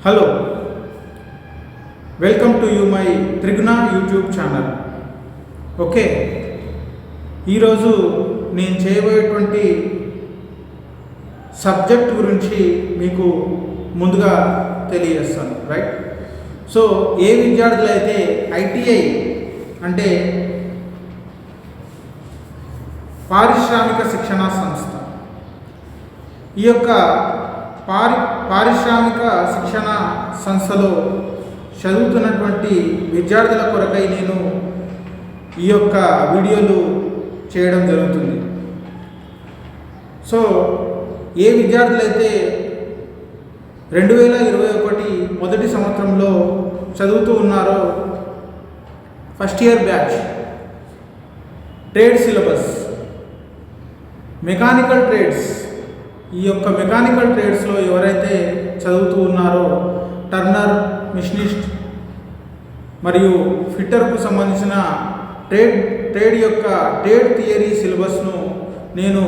Hello, welcome to you my Triguna YouTube channel. Okay, ఈరోజు నేను చేయబోయేటువంటి సబ్జెక్ట్ గురించి మీకు ముందుగా తెలియజేస్తాను. రైట్. సో ఏ విద్యార్థులైతే ఐటీఐ అంటే పారిశ్రామిక శిక్షణా సంస్థ, ఈ యొక్క పారిశ్రామిక శిక్షణ సంస్థలో చదువుతున్నటువంటి విద్యార్థుల కొరకై నేను ఈ యొక్క వీడియోలు చేయడం జరుగుతుంది. సో ఏ విద్యార్థులైతే 2021 మొదటి సంవత్సరంలో చదువుతూ ఉన్నారో, first year batch, trade syllabus, mechanical trades, ఈ యొక్క మెకానికల్ ట్రేడ్స్లో ఎవరైతే చదువుతూ ఉన్నారో టర్నర్, మిషనిస్ట్ మరియు ఫిట్టర్కు సంబంధించిన ట్రేడ్ యొక్క ట్రేడ్ థియరీ సిలబస్ను నేను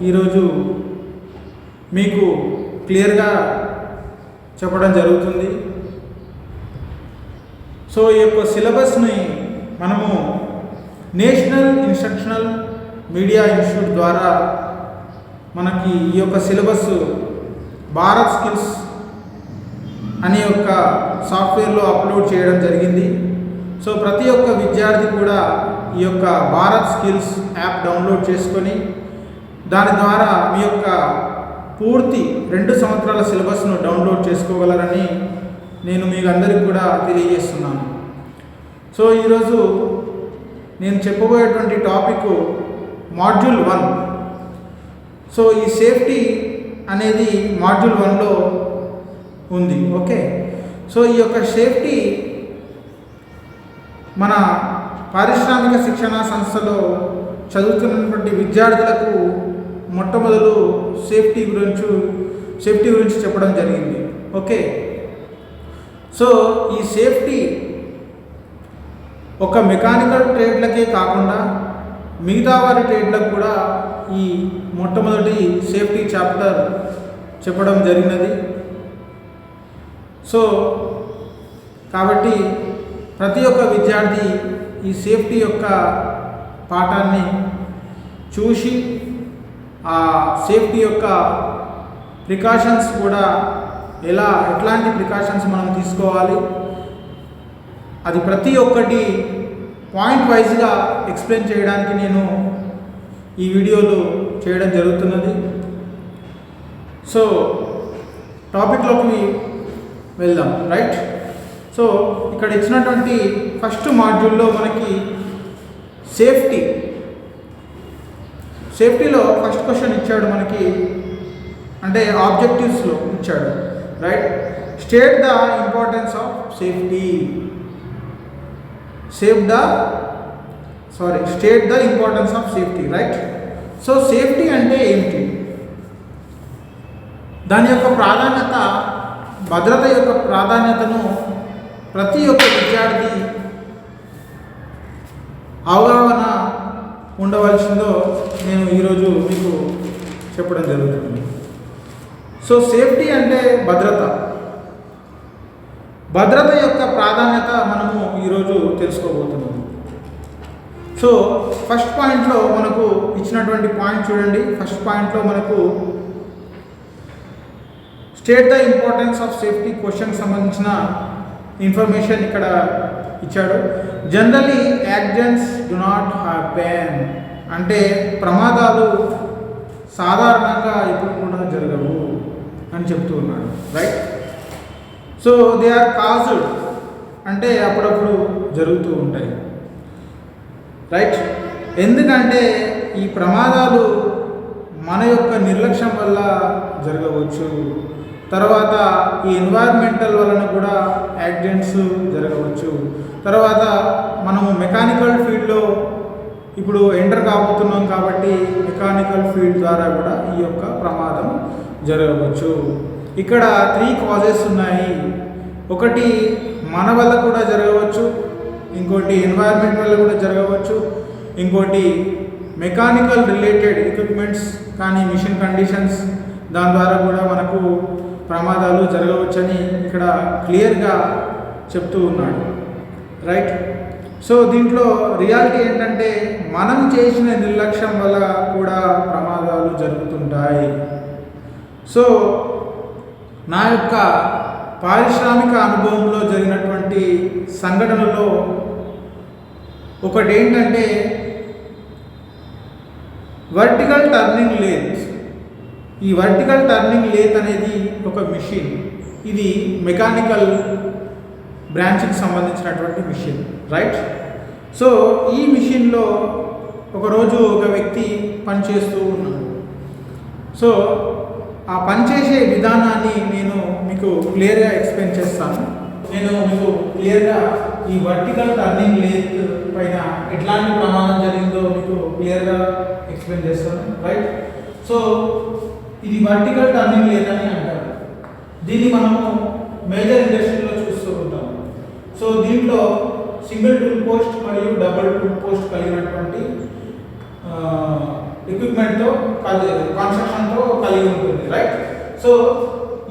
ఈరోజు మీకు క్లియర్గా చెప్పడం జరుగుతుంది. సో ఈ యొక్క సిలబస్ని మనము నేషనల్ ఇన్స్ట్రక్షనల్ మీడియా ఇన్స్టిట్యూట్ ద్వారా మనకి ఈ యొక్క సిలబస్ భారత్ స్కిల్స్ అనే యొక్క సాఫ్ట్వేర్లో అప్లోడ్ చేయడం జరిగింది. సో ప్రతి ఒక్క విద్యార్థి కూడా ఈ యొక్క భారత్ స్కిల్స్ యాప్ డౌన్లోడ్ చేసుకొని దాని ద్వారా మీ యొక్క పూర్తి 2 సంవత్సరాల సిలబస్ను డౌన్లోడ్ చేసుకోగలరని నేను మీకు అందరికీ కూడా తెలియజేస్తున్నాను. సో ఈరోజు నేను చెప్పబోయేటువంటి టాపిక్ మాడ్యూల్ 1. సో ఈ సేఫ్టీ అనేది మాడ్యూల్ 1లో ఉంది. ఓకే, సో ఈ యొక్క సేఫ్టీ మన పారిశ్రామిక శిక్షణా సంస్థలో చదువుతున్నటువంటి విద్యార్థులకు మొట్టమొదలు సేఫ్టీ గురించి చెప్పడం జరిగింది. ఓకే, సో ఈ సేఫ్టీ ఒక మెకానికల్ ట్రేడ్లకే కాకుండా మిగతా వారి ట్రేడ్లకు కూడా ఈ మొట్టమొదటి సేఫ్టీ చాప్టర్ చెప్పడం జరిగినది. సో కాబట్టి ప్రతి ఒక్క విద్యార్థి ఈ సేఫ్టీ యొక్క పాఠాన్ని చూసి ఆ సేఫ్టీ యొక్క ప్రికాషన్స్ కూడా ఎట్లాంటి ప్రికాషన్స్ మనం తీసుకోవాలి, అది ప్రతి ఒక్కటి పాయింట్ వైజ్గా ఎక్స్ప్లెయిన్ చేయడానికి నేను ఈ వీడియోలు చేయడం జరుగుతున్నది. సో టాపిక్లోకి వెళ్దాం. రైట్. సో ఇక్కడ ఇచ్చినటువంటి ఫస్ట్ మాడ్యూల్లో మనకి సేఫ్టీలో ఫస్ట్ క్వశ్చన్ ఇచ్చాడు మనకి, అంటే ఆబ్జెక్టివ్స్లో ఇచ్చాడు. Right. State the importance of safety. State the importance of safety. Right. So safety అంటే ఏమిటి, దాని యొక్క ప్రాధాన్యత, భద్రత యొక్క ప్రాధాన్యతను ప్రతి ఒక్క విద్యార్థి అవగాహన ఉండవలసిందో నేను ఈరోజు మీకు చెప్పడం జరుగుతుంది. సో సేఫ్టీ అంటే భద్రత యొక్క ప్రాధాన్యత మనము ఈరోజు తెలుసుకోబోతున్నాము. సో ఫస్ట్ పాయింట్లో మనకు ఇచ్చినటువంటి పాయింట్ చూడండి. ఫస్ట్ పాయింట్లో మనకు state the importance of safety క్వశ్చన్కి సంబంధించిన ఇన్ఫర్మేషన్ ఇక్కడ ఇచ్చాడు. Generally accidents do not happen, అంటే ప్రమాదాలు సాధారణంగా ఎప్పుడు కూడా జరగవు అని చెప్తూ ఉన్నాడు. Right. So they are caused, అంటే అప్పుడప్పుడు జరుగుతూ ఉంటాయి. రైట్. ఎందుకంటే ఈ ప్రమాదాలు మన యొక్క నిర్లక్ష్యం వల్ల జరగవచ్చు, తర్వాత ఈ ఎన్వైర్మెంటల్ వలన కూడా యాక్సిడెంట్స్ జరగవచ్చు, తర్వాత మనము మెకానికల్ ఫీల్డ్లో ఇప్పుడు ఎంటర్ కాబోతున్నాం కాబట్టి మెకానికల్ ఫీల్డ్ ద్వారా కూడా ఈ యొక్క ప్రమాదం జరగవచ్చు. ఇక్కడ 3 కాజెస్ ఉన్నాయి. ఒకటి మన వల్ల కూడా జరగవచ్చు, ఇంకోటి ఎన్వైర్మెంట్ వల్ల కూడా జరగవచ్చు, ఇంకోటి మెకానికల్ రిలేటెడ్ ఎక్విప్మెంట్స్ కానీ మిషన్ కండిషన్స్ దాని ద్వారా కూడా మనకు ప్రమాదాలు జరగవచ్చని ఇక్కడ క్లియర్గా చెప్తూ ఉన్నాడు, రైట్. సో దీంట్లో రియాలిటీ ఏంటంటే మనం చేసిన నిర్లక్ష్యం వల్ల కూడా ప్రమాదాలు జరుగుతుంటాయి. సో నా యొక్క పారిశ్రామిక అనుభవంలో జరిగినటువంటి సంఘటనలో ఒకటి ఏంటంటే వర్టికల్ టర్నింగ్ లేత్. ఈ వర్టికల్ టర్నింగ్ లేత్ అనేది ఒక మిషన్. ఇది మెకానికల్ బ్రాంచ్కి సంబంధించినటువంటి మిషన్, రైట్. సో ఈ మిషన్లో ఒకరోజు ఒక వ్యక్తి పనిచేస్తూ ఉన్నాడు. సో ఆ పనిచేసే విధానాన్ని నేను మీకు క్లియర్గా ఎక్స్ప్లెయిన్ చేస్తాను. నేను మీకు క్లియర్గా ఈ వర్టికల్ టర్నింగ్ లేత్ పైన ఎట్లాంటి ప్రమాదం జరిగిందో మీకు క్లియర్గా ఎక్స్ప్లెయిన్ చేస్తాను, రైట్. సో ఇది వర్టికల్ టర్నింగ్ లేత్ అని అంటారు. దీన్ని మనము మేజర్ ఇండస్ట్రీలో చూస్తూ ఉంటాం. సో దీంట్లో సింగిల్ టూల్ పోస్ట్ మరియు డబుల్ టూల్ పోస్ట్ కలిగినటువంటి ఎక్విప్మెంట్తో కన్స్ట్రక్షన్తో కలిగి ఉంటుంది, రైట్. సో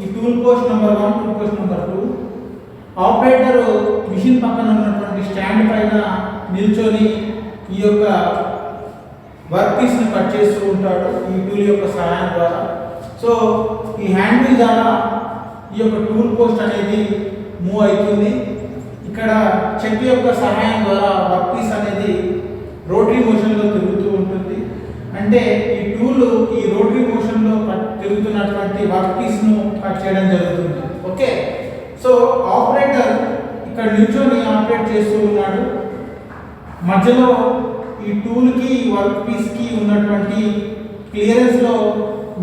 ఈ tool post number 1, tool post number 2, operator machine పక్కన ఉన్నటువంటి స్టాండ్ పైన నిల్చొని ఈ యొక్క వర్క్ పీస్ని కట్ చేస్తూ ఉంటాడు ఈ టూల్ యొక్క సహాయం ద్వారా. సో ఈ హ్యాండ్ వీల్ ద్వారా ఈ యొక్క టూల్ పోస్ట్ అనేది మూవ్ అవుతుంది. ఇక్కడ చెక్ యొక్క సహాయం ద్వారా వర్క్ పీస్ అనేది రోటరీ మోషన్లో తిరుగుతూ ఉంటుంది. అంటే ఈ టూల్ ఈ రోటరీ మోషన్లో తిరుగుతున్నటువంటి వర్క్ పీస్ను కట్ చేయడం జరుగుతుంది, ఓకే. సో ఆపరేటర్ ఇక్కడ నిల్చొని ఆపరేట్ చేస్తూ ఉన్నాడు. మధ్యలో ఈ టూల్కి వర్క్ పీస్కి ఉన్నటువంటి క్లియరెన్స్లో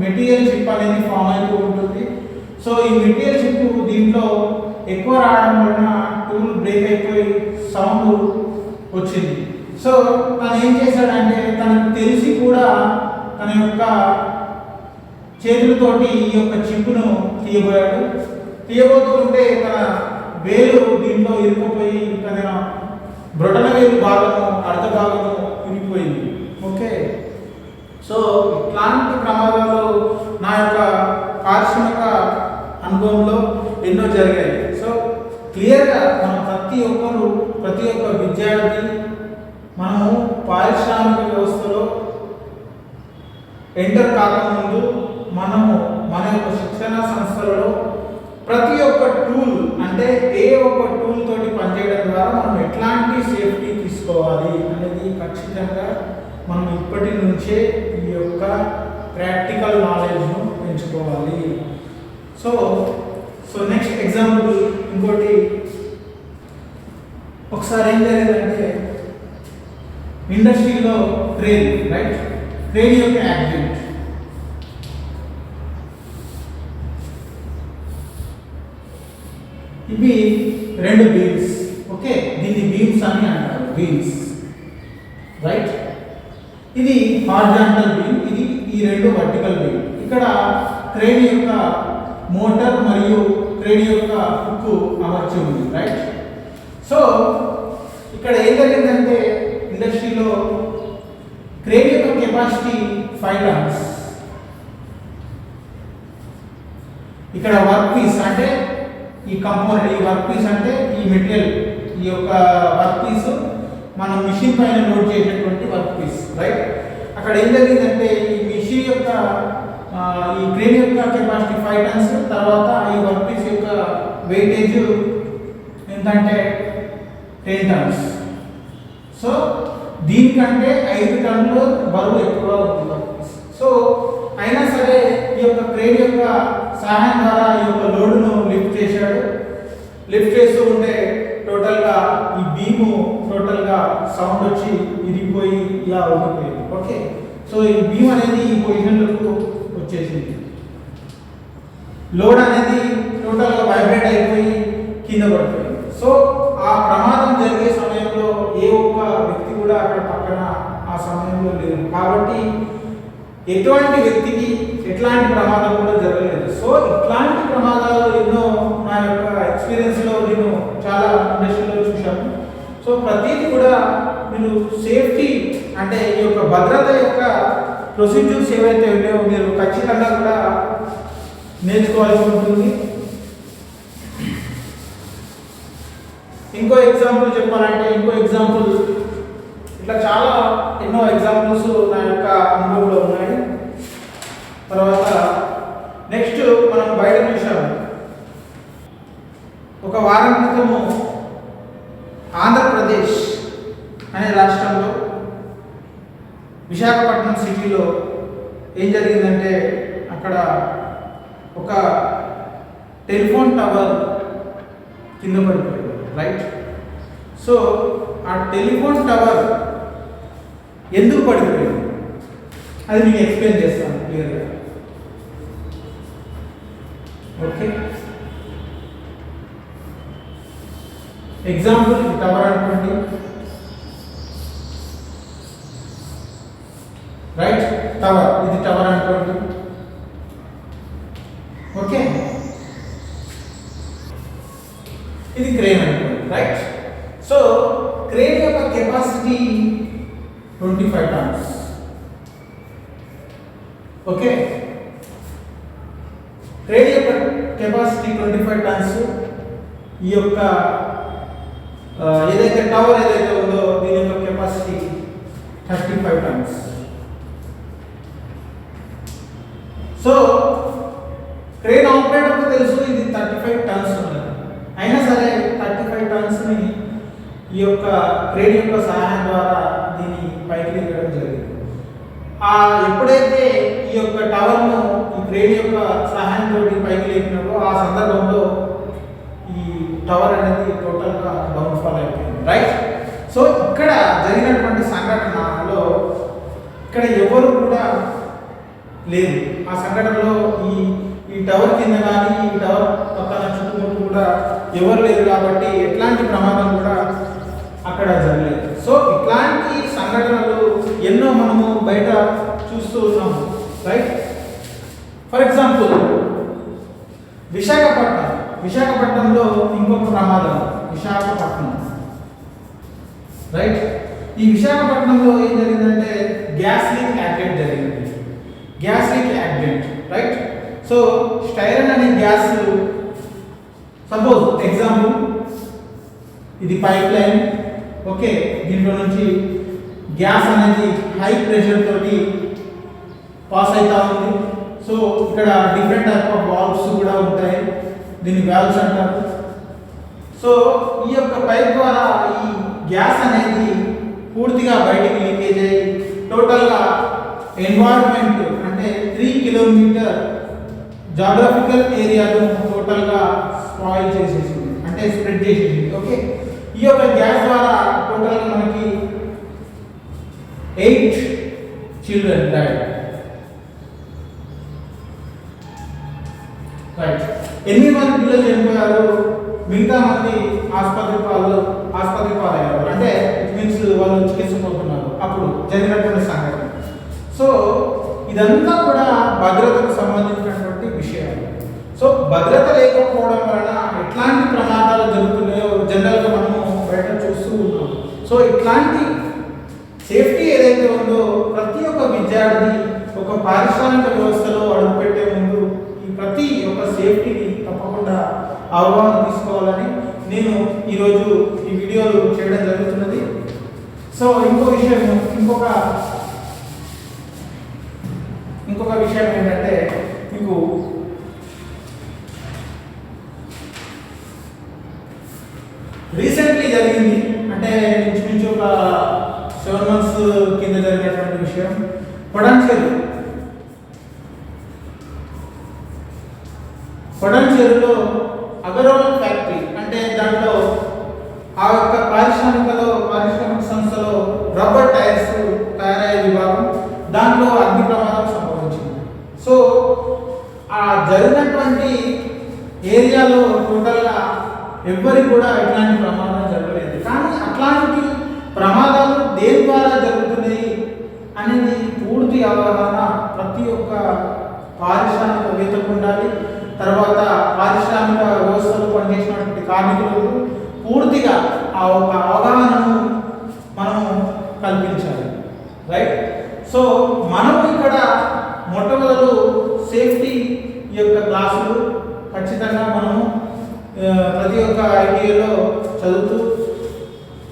మెటీరియల్ షిప్ అనేది ఫామ్ అయిపోతూ ఉంటుంది. సో ఈ మెటీరియల్ షిప్ దీంట్లో ఎక్కువ రావడం వలన టూల్ బ్రేక్ అయిపోయి సౌండ్ వచ్చింది. సో తను ఏం చేశాడంటే తనకు తెలిసి కూడా తన యొక్క చేతులతోటి ఈ యొక్క చిప్పును తీయబోతుంటే తన వేలు దీంట్లో ఇరుక్కుపోయి తన బ్రొటన వేలు భాగము అర్ధ భాగము ఇరిగిపోయింది, ఓకే. సో ఇట్లాంటి ప్రమాదాలు నా యొక్క పారిశ్రామిక అనుభవంలో ఎన్నో జరిగాయి. సో క్లియర్గా మనం ప్రతి ఒక్క విద్యార్థి మనము పారిశ్రామిక వ్యవస్థలో ఎంటర్ కాకముందు మనము మన యొక్క శిక్షణ సంస్థలలో ప్రతి ఒక్క టూల్ అంటే ఏ ఒక్క టూల్ తోటి పనిచేయడం ద్వారా మనం ఎట్లాంటి సేఫ్టీ తీసుకోవాలి అనేది ఖచ్చితంగా మనం ఇప్పటి నుంచే ఈ యొక్క ప్రాక్టికల్ నాలెడ్జ్ను పెంచుకోవాలి. సో నెక్స్ట్ ఎగ్జాంపుల్ ఇంకోటి, ఒకసారి ఏం జరిగిందంటే ఇండస్ట్రీలో ట్రైన్, రైట్, ట్రైన్ యొక్క యాక్సిడెంట్. ఇవి 2 బీమ్స్, ఓకే. దీన్ని బీమ్స్ అని అంటారు, బీమ్స్, రైట్. ఇది హారిజాంటల్ బీమ్, ఇది ఈ 2 వర్టికల్ బీమ్. ఇక్కడ ట్రైన్ యొక్క మోటార్ మరియు ట్రైన్ యొక్క హుక్ అమర్చి ఉంది, రైట్. సో ఇక్కడ ఏం జరిగిందంటే ఇండస్ట్రీలో క్రేన్ యొక్క కెపాసిటీ 5 టన్స్. ఇక్కడ వర్క్ పీస్ అంటే ఈ కంపోనెంట్, ఈ వర్క్ పీస్ అంటే ఈ మెటీరియల్, ఈ యొక్క వర్క్ పీస్ మనం మిషన్ పైన లోడ్ చేసేటువంటి వర్క్ పీస్, రైట్. అక్కడ ఏం జరిగిందంటే ఈ మిషన్ యొక్క ఈ క్రేన్ యొక్క కెపాసిటీ 5 టన్స్, తర్వాత ఈ వర్క్ పీస్ యొక్క వెయిటేజ్ ఎంతంటే 10 టన్స్. సో దీనికంటే 5 టన్నులు బరువు ఎక్కువగా ఉంది వర్క్ పీస్. సో అయినా సరే ఈ యొక్క క్రేన్ యొక్క సహాయం ద్వారా ఈ యొక్క లోడ్ను లిఫ్ట్ చేశాడు. లిఫ్ట్ చేస్తూ ఉంటే టోటల్గా ఈ బీము టోటల్గా సౌండ్ వచ్చి ఇరిగిపోయి ఇలా ఉండిపోయింది, ఓకే. సో ఈ బీమ్ అనేది ఈ పొజిషన్లకు వచ్చేసింది. లోడ్ అనేది టోటల్గా వైబ్రేట్ అయిపోయి కింద పడిపోయింది. సో ఆ ప్రమాదం జరిగే సమయంలో ఏ ఒక్క వ్యక్తి కూడా అక్కడ పక్కన ఆ సమయంలో లేదు. కాబట్టి ఎటువంటి వ్యక్తికి ఎట్లాంటి ప్రమాదం కూడా జరగలేదు. సో ఇట్లాంటి ప్రమాదాలు ఎన్నో నా యొక్క ఎక్స్పీరియన్స్లో నేను చాలా ఇండస్ట్రీలో చూశాను. సో ప్రతిదీ కూడా మీరు సేఫ్టీ అంటే ఈ యొక్క భద్రత యొక్క ప్రొసీజర్స్ ఏవైతే ఉన్నాయో మీరు ఖచ్చితంగా కూడా నేర్చుకోవాల్సి ఉంటుంది. ఇంకో ఎగ్జాంపుల్ చెప్పాలంటే ఇట్లా చాలా ఎన్నో ఎగ్జాంపుల్స్ నా యొక్క అనుభవంలో ఉన్నాయి. తర్వాత నెక్స్ట్ మనం బయట చూసాము, ఒక వారం క్రితము ఆంధ్రప్రదేశ్ అనే రాష్ట్రంలో విశాఖపట్నం సిటీలో ఏం జరిగిందంటే అక్కడ ఒక టెలిఫోన్ టవర్ కింద పడిపోయింది, రైట్. సో ఆ టెలిఫోన్ టవర్ ఎందుకు పడిపోయింది అది నేను ఎక్స్ప్లెయిన్ చేస్తాను క్లియర్గా. ఓకే, ఎగ్జాంపుల్ టవర్ అనుకోండి, రైట్. టవర్, ఇది టవర్ అనుకోండి. ఓకే, ఇది క్రేన్ అనుకోండి, రైట్. సో క్రేన్ యొక్క కెపాసిటీ 25 tons. ఓకే, క్రేన్ యొక్క కెపాసిటీ 25 tons. ఈ యొక్క ఏదైతే టవర్ ఏదైతే ఉందో దీని యొక్క కెపాసిటీ 35 tons. సో క్రేన్ ఆపరేటర్కు తెలుసు ఇది 35 tons ఉన్నది, అయినా సరే 35 tonsని ఈ యొక్క క్రేన్ యొక్క సహాయం ద్వారా దీన్ని పైకి లేపడం జరిగింది. ఎప్పుడైతే ఈ యొక్క టవర్ను ఈ క్రేన్ యొక్క సహాయంతో పైకి లేపినప్పుడు ఆ సందర్భంలో ఈ టవర్ అనేది టోటల్గా డౌన్ఫాల్ అయిపోయింది, రైట్. సో ఇక్కడ జరిగినటువంటి సంఘటనలో ఇక్కడ ఎవరు కూడా లేదు. ఆ సంఘటనలో ఈ టవర్ కింద కానీ ఈ టవర్ పక్కన చుట్టుముట్టు కూడా ఎవరు లేరు కాబట్టి ఎట్లాంటి ప్రమాదం కూడా అక్కడ జరగలేదు. సో ఇట్లాంటి సంఘటనలు ఎన్నో మనము బయట చూస్తూ ఉన్నాము, రైట్. ఫర్ ఎగ్జాంపుల్ విశాఖపట్నంలో ఇంకొక ప్రమాదం, విశాఖపట్నం, రైట్. ఈ విశాఖపట్నంలో ఏం జరిగిందంటే గ్యాస్ లీక్ యాక్సిడెంట్ జరిగింది, gas leak accident, right. So styrene అనే గ్యాస్, సపోజ్ ఎగ్జాంపుల్ ఇది పైప్ లైన్, ఓకే. దీంట్లో నుంచి గ్యాస్ అనేది హై ప్రెషర్ తోటి పాస్ అవుతా ఉంది. సో ఇక్కడ డిఫరెంట్ టైప్ ఆఫ్ వాల్వ్స్ కూడా ఉంటాయి, దీన్ని వాల్వ్స్ అంటారు. సో ఈ యొక్క పైప్ ద్వారా ఈ గ్యాస్ అనేది పూర్తిగా బయటికి లీకేజ్ అయ్యి టోటల్గా ఎన్వైరన్మెంట్ అంటే 3 కిలోమీటర్ జాగ్రఫికల్ ఏరియాను టోటల్గా స్పాయిల్ చేసేసింది, అంటే స్ప్రెడ్ చేసేసింది. ఓకే, ఈ యొక్క గ్యాస్ ద్వారా టోటల్గా మనకి 8 children died, రైట్. 8 మంది పిల్లలు చనిపోయారు, మిగతా మంది ఆసుపత్రి పాలయ్యారు. అంటే ఇట్ మీన్స్ వాళ్ళు చికిత్స పొందుతున్నారు అప్పుడు జరిగినటువంటి సంఘటన. సో ఇదంతా కూడా భద్రతకు సంబంధించినటువంటి విషయాలు. సో భద్రత లేకపోవడం వలన ఎట్లాంటి ప్రమాదాలు జరుగుతున్నాయో జనరల్గా మనము బయట చూస్తూ ఉన్నాం. సో ఇట్లాంటి సేఫ్టీ ఏదైతే ఉందో ప్రతి ఒక్క విద్యార్థి ఒక పారిశ్రామిక వ్యవస్థలో అడుగుపెట్టే ముందు ఈ ప్రతి ఒక్క సేఫ్టీని తప్పకుండా అవగాహన తీసుకోవాలని నేను ఈరోజు ఈ వీడియోలు చేయడం జరుగుతున్నది. సో ఇంకొక విషయం ఏంటంటే మీకు రీసెంట్లీ జరిగింది, అంటే ఇంచుమించు ఒక 7 months కింద జరిగినటువంటి విషయం. కొడంచెరులో అగర్వాల్ ఫ్యాక్టరీ, అంటే దాంట్లో ఆ యొక్క పారిశ్రామిక సంస్థలో రబ్బర్ టైర్స్ తయారయ్యే విభాగం, దాంట్లో అగ్ని ప్రమాదం సంభవించింది. సో ఆ జరిగినటువంటి ఏరియాలో టోటల్గా ఎవ్వరికి కూడా ఎట్లాంటి ప్రమాదం జరగలేదు. కానీ అట్లాంటి ప్రమాదాలు దేని ద్వారా జరుగుతున్నాయి అనేది పూర్తి అవగాహన ప్రతి ఒక్క పారిశ్రామికవేత్తకు ఉండాలి. తర్వాత పారిశ్రామిక వ్యవస్థలో పనిచేసినటువంటి కార్మికులకు పూర్తిగా ఆ ఒక అవగాహనను మనము కల్పించాలి, రైట్. సో మనం ఇక్కడ మొట్టమొదలు సేఫ్టీ యొక్క క్లాసు ఖచ్చితంగా మనము ప్రతి ఒక్క ఐటీఐలో చదువుతూ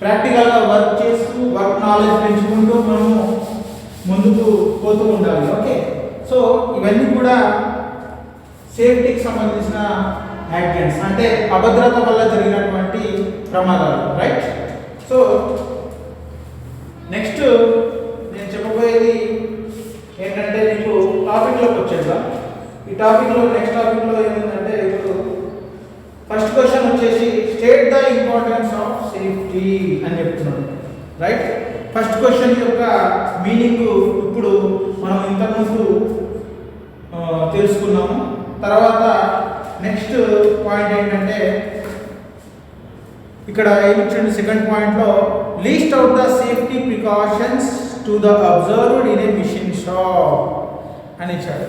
ప్రాక్టికల్గా వర్క్ చేస్తూ వర్క్ నాలెడ్జ్ పెంచుకుంటూ మనము ముందుకు పోతూ ఉండాలి. ఓకే, సో ఇవన్నీ కూడా సేఫ్టీకి సంబంధించిన యాక్సిడెంట్స్, అంటే అభద్రత వల్ల జరిగినటువంటి ప్రమాదాలు. రైట్. సో నెక్స్ట్ నేను చెప్పబోయేది ఏంటంటే మీకు టాపిక్లోకి వచ్చేద్దాం. ఈ టాపిక్లో నెక్స్ట్ టాపిక్లో ఏమిటంటే ఇప్పుడు ఫస్ట్ క్వశ్చన్ వచ్చేసి state the importance of safety అని చెప్తున్నాడు. రైట్. ఫస్ట్ క్వశ్చన్ యొక్క మీనింగ్ ఇప్పుడు మనం ఇంతకుముందు తెలుసుకున్నాము. తర్వాత నెక్స్ట్ పాయింట్ ఏంటంటే ఇక్కడ ఏమిచ్చండి సెకండ్ పాయింట్లో list out the safety precautions to the observed in a machine shop అని ఇచ్చాడు.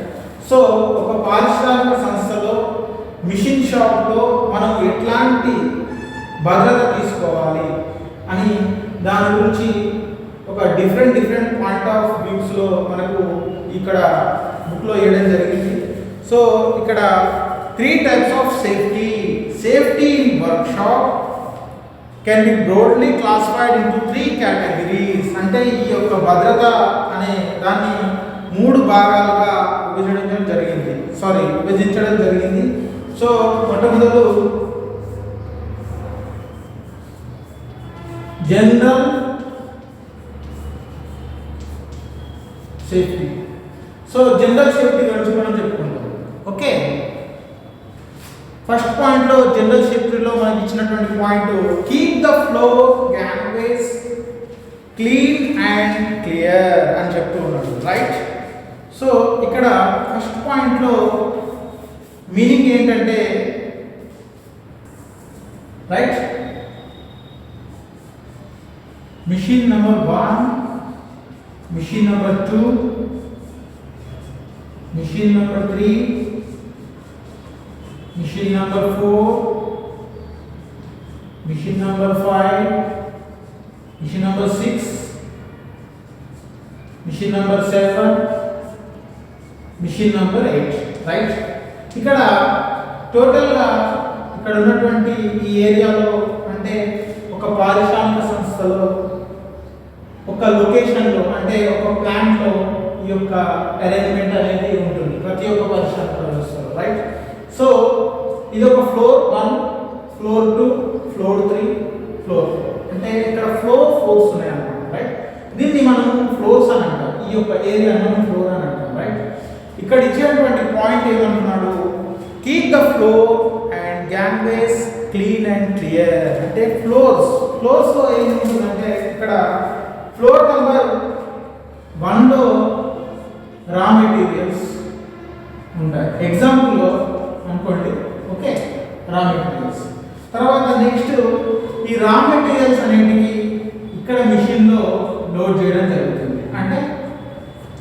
సో ఒక పారిశ్రామిక సంస్థలో మిషన్ షాప్లో మనం ఎట్లాంటి భద్రత తీసుకోవాలి అని దాని గురించి ఒక డిఫరెంట్ పాయింట్ ఆఫ్ వ్యూస్లో మనకు ఇక్కడ బుక్లో వేయడం జరిగింది. సో ఇక్కడ 3 types of safety. Safety in workshop can be broadly classified into 3 categories. అంటే ఈ యొక్క భద్రత అనే దాన్ని 3 భాగాలుగా విభజించడం జరిగింది. సో మొట్టమొదటి general safety. So general safety గురించి మనం చెప్పుకుంటాం. ఓకే, ఫస్ట్ పాయింట్లో జనరల్ సేఫ్టీలో మనకి ఇచ్చినటువంటి point keep the floor gangways clean and clear అని చెప్తూ ఉన్నాడు. రైట్. సో ఇక్కడ ఫస్ట్ పాయింట్లో మీనింగ్ ఏంటంటే right machine number 1, machine number 2, machine number 3, machine number 4, machine number 5, machine number 6, machine number 7, machine number 8. Right. ఇక్కడ టోటల్గా ఇక్కడ ఉన్నటువంటి ఈ ఏరియాలో అంటే ఒక పారిశ్రామిక సంస్థలో ఒక లొకేషన్లో అంటే ఒక ప్లాంట్లో ఈ యొక్క అరేంజ్మెంట్ అనేది ఉంటుంది ప్రతి ఒక్క పారిశ్రామిక వ్యవస్థలో. రైట్. సో ఇది ఒక ఫ్లోర్ 1, ఫ్లోర్ 2, ఫ్లోర్ 3, ఫ్లోర్ 4 అంటే ఇక్కడ ఫ్లోర్స్ ఉన్నాయి అన్నమాట. రైట్. దీన్ని మనం ఫ్లోర్స్ అని అంటాం. ఈ యొక్క ఏరియాని మనం ఫ్లోర్ అని అంటాం. రైట్. ఇక్కడ ఇచ్చేటువంటి పాయింట్ ఏమంటున్నాడు keep the floor and gangways clean and clear. అంటే ఫ్లోర్స్లో ఏముంటుందంటే ఇక్కడ ఫ్లోర్ నెంబర్ 1లో రా మెటీరియల్స్ ఉంటాయి. ఎగ్జాంపుల్లో అనుకోండి. ఓకే, రా మెటీరియల్స్. తర్వాత నెక్స్ట్ ఈ రా మెటీరియల్స్ అనేటివి ఇక్కడ మిషన్లో లోడ్ చేయడం జరుగుతుంది. అంటే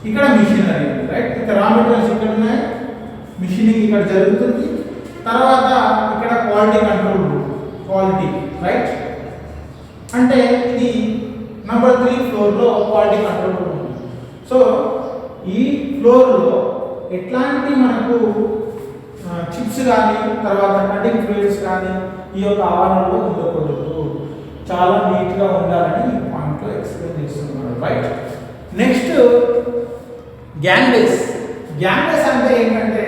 ఇక్కడ మిషనరీ. రైట్. ఇక్కడ రా మెటీరియల్స్ ఇక్కడ ఉన్నాయి, మిషనింగ్ ఇక్కడ జరుగుతుంది. తర్వాత ఇక్కడ క్వాలిటీ కంట్రోల్ క్వాలిటీ. రైట్. అంటే ఇది నెంబర్ 3 ఫ్లోర్లో క్వాలిటీ కంట్రోల్ ఉంది. సో ఈ ఫ్లోర్లో ఎట్లాంటి మనకు చిప్స్ కానీ తర్వాత కటింగ్ ఫ్లూయిడ్స్ కానీ ఈ యొక్క ఆవరణలో ఉండకూడదు, చాలా నీట్గా ఉండాలని ఈ పాయింట్లో ఎక్స్ప్లెయిన్ చేస్తున్నాడు. రైట్. నెక్స్ట్ గ్యాన్వేస్ అంటే ఏంటంటే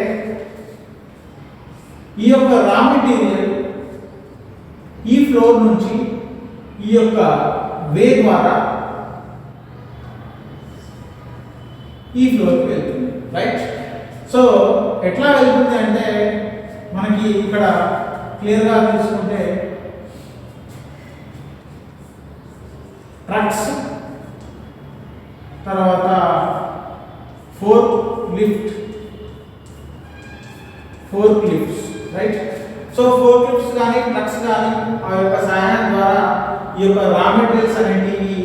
ఈ యొక్క రా మెటీరియల్ ఈ ఫ్లోర్ నుంచి ఈ యొక్క వే ద్వారా ఈ ఫ్లోర్కి వెళ్తుంది. రైట్. సో ఎట్లా వెళ్తుంది అంటే మనకి ఇక్కడ క్లియర్గా తీసుకుంటే ట్రక్స్, తర్వాత fork lifts. Right. So fork lifts కానీ ట్రక్స్ కానీ ఆ యొక్క సహాయం ద్వారా ఈ యొక్క రా మెటీరియల్స్ అనేటివి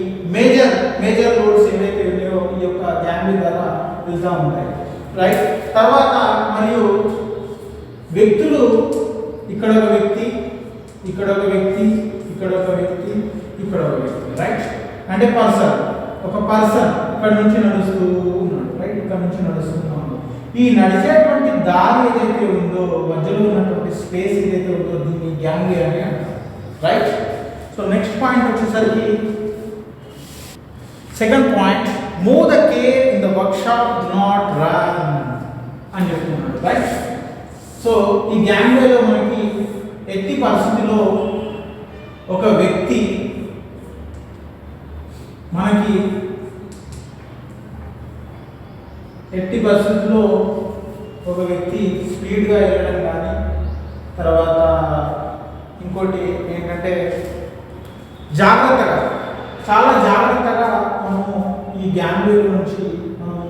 మేజర్ లోడ్స్ ఏవైతే ఉన్నాయో ఈ యొక్క గ్యాన్వే ద్వారా వెళ్తూ ఉంటాయి. రైట్. తర్వాత మరియు వ్యక్తులు ఇక్కడ ఒక వ్యక్తి, ఇక్కడ ఒక వ్యక్తి, ఇక్కడ ఒక వ్యక్తి, ఇక్కడ ఒక వ్యక్తి. రైట్. అంటే ఒక పర్సన్ ఇక్కడ నుంచి నడుస్తూ ఉన్నాడు. రైట్. ఇక్కడ నుంచి నడుస్తున్నాడు. ఈ నడిచేటువంటి దారి ఏదైతే ఉందో, మధ్యలో ఉన్నటువంటి స్పేస్ ఏదైతే ఉందో దీన్ని గ్యాంగ్లియా అని అంటారు, రైట్. సో నెక్స్ట్ పాయింట్ వచ్చేసరికి second point, move the care in the workshop, do not run అని చెప్తున్నాడు, రైట్. సో ఈ గ్యాంగ్లియాలో మనకి ఎట్టి పరిస్థితిలో ఒక వ్యక్తి స్పీడ్గా వెళ్ళడం కానీ, తర్వాత ఇంకోటి ఏంటంటే జాగ్రత్తగా, చాలా జాగ్రత్తగా మనము ఈ గ్యాంగ్లియా నుంచి మనము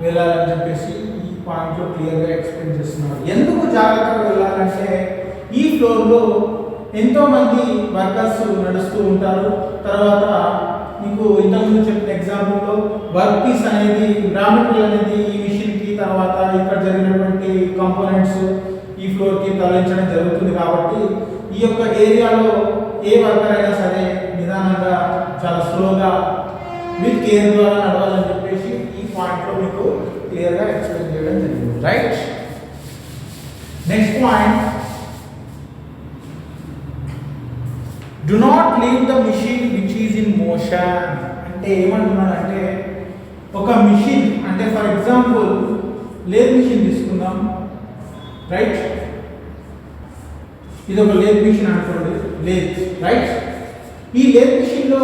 వెళ్ళాలని చెప్పేసి ఈ పాయింట్లో క్లియర్గా ఎక్స్ప్లెయిన్ చేస్తున్నారు. ఎందుకు జాగ్రత్తగా వెళ్ళాలంటే ఈ ఫ్లోర్లో ఎంతోమంది వర్కర్స్ నడుస్తూ ఉంటారు. తర్వాత మీకు ఇంతకుముందు చెప్పిన ఎగ్జాంపుల్లో వర్క్ పీస్ అనేది, రా మెటీరియల్ అనేది ఈ మిషన్కి, తర్వాత ఇక్కడ జరిగినటువంటి కాంపోనెంట్స్ ఈ ఫ్లోర్కి తరలించడం జరుగుతుంది. కాబట్టి ఈ యొక్క ఏరియాలో ఏ వర్కర్ అయినా సరే నిదానంగా, చాలా స్లోగా, విత్ కేర్ ద్వారా నడవాలని చెప్పేసి ఈ పాయింట్లో మీకు క్లియర్గా ఎక్స్ప్లెయిన్ చేయడం జరిగింది, right. Next point, do not leave the machine which is in motion. అంటే ఏమంటున్నాడంటే ఒక మిషన్, అంటే ఫర్ ఎగ్జాంపుల్ లేత్ మిషన్ తీసుకుందాం, రైట్. ఇది ఒక లేత్ మిషన్ అనుకోండి, లేత్, రైట్. ఈ లేత్ మిషన్లో